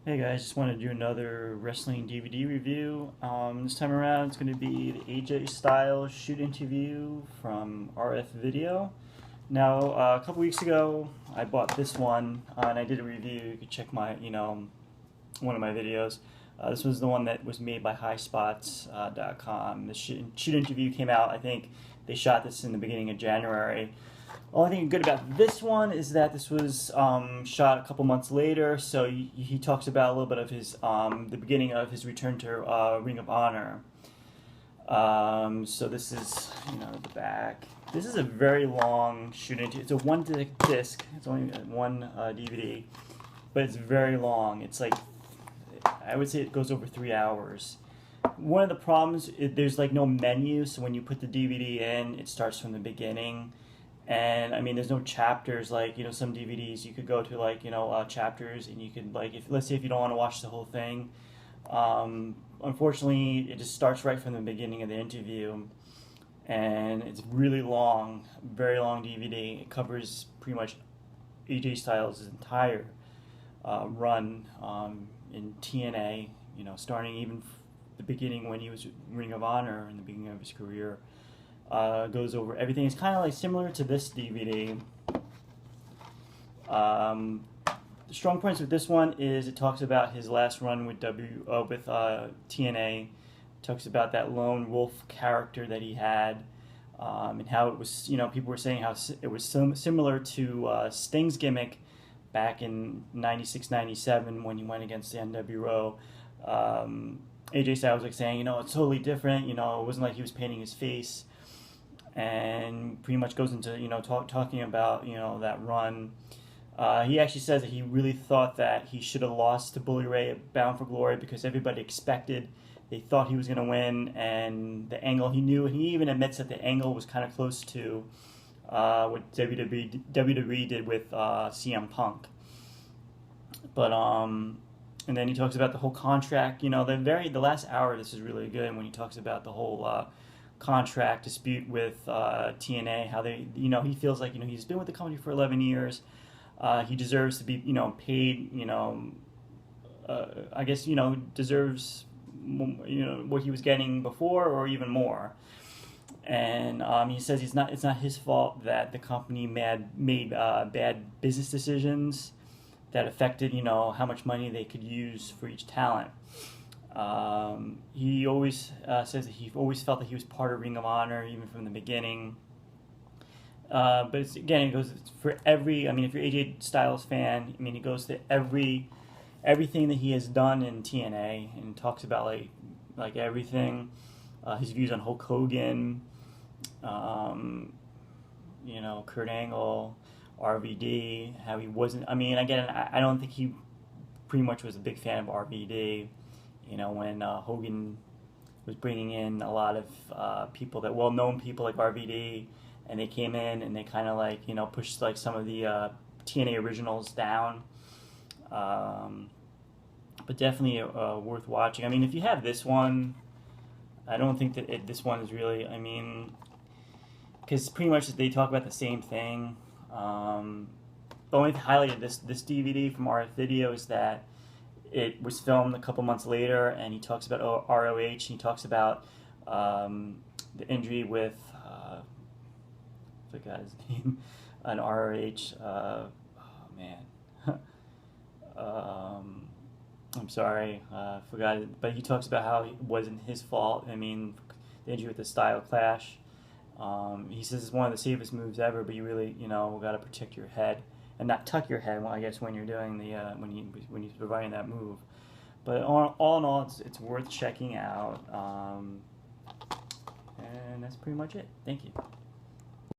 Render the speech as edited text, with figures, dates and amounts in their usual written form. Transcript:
Hey guys, just wanted to do another wrestling DVD review. This time around it's going to be the AJ Styles shoot interview from RF Video. Now, a couple weeks ago, I bought this one and I did a review. You could check my, one of my videos. This was the one that was made by HighSpots.com. The shoot interview came out, I think they shot this in the beginning of January. Only thing good about this one is that this was shot a couple months later, so he talks about a little bit of his the beginning of his return to Ring of Honor. So this is the back. This is a very long shooting. It's a one disc. It's only one DVD, but it's very long. It's like I would say it goes over 3 hours. One of the problems is there's like no menu, so when you put the DVD in, it starts from the beginning. And I mean, there's no chapters like some DVDs you could go to like chapters, and you could like if let's say if you don't want to watch the whole thing. Unfortunately, it just starts right from the beginning of the interview, and it's really long, very long DVD. It covers pretty much AJ Styles' entire run in TNA. Starting even the beginning when he was Ring of Honor in the beginning of his career. Goes over everything. It's kind of like similar to this DVD. The strong points with this one is it talks about his last run with TNA. It talks about that lone wolf character that he had, and how it was. People were saying how it was similar to Sting's gimmick back in '96, '97 when he went against the NWO. AJ Styles was like saying, it's totally different. It wasn't like he was painting his face. And pretty much goes into talking about that run. He actually says that he really thought that he should have lost to Bully Ray at Bound for Glory because everybody they thought he was going to win, and the angle he knew, and he even admits that the angle was kind of close to what WWE did with CM Punk. But and then he talks about the whole contract. The last hour of this is really good when he talks about the whole contract dispute with TNA, how they, he feels like, he's been with the company for 11 years. He deserves to be, paid, I guess, deserves, what he was getting before or even more. And he says it's not his fault that the company made bad business decisions that affected, how much money they could use for each talent. He always says that he always felt that he was part of Ring of Honor, even from the beginning. But it goes for every. I mean, if you're AJ Styles fan, I mean, it goes to everything that he has done in TNA, and talks about like everything. His views on Hulk Hogan, Kurt Angle, RVD, how he wasn't. I mean, again, I don't think he pretty much was a big fan of RVD. When Hogan was bringing in a lot of people, that well-known people like RVD, and they came in and they kind of pushed like some of the TNA originals down. But definitely worth watching. I mean, if you have this one, I don't think that this one is really. I mean, because pretty much they talk about the same thing. The only highlight of this DVD from RF Video is that it was filmed a couple months later, and he talks about ROH. And he talks about the injury with I forgot his name on ROH. Oh man, I'm sorry, forgot it. But he talks about how it wasn't his fault. I mean, the injury with the Style Clash. He says it's one of the safest moves ever, but you really got to protect your head. And not tuck your head. Well, I guess when you're doing the when you're providing that move, but all in all, it's worth checking out. And that's pretty much it. Thank you.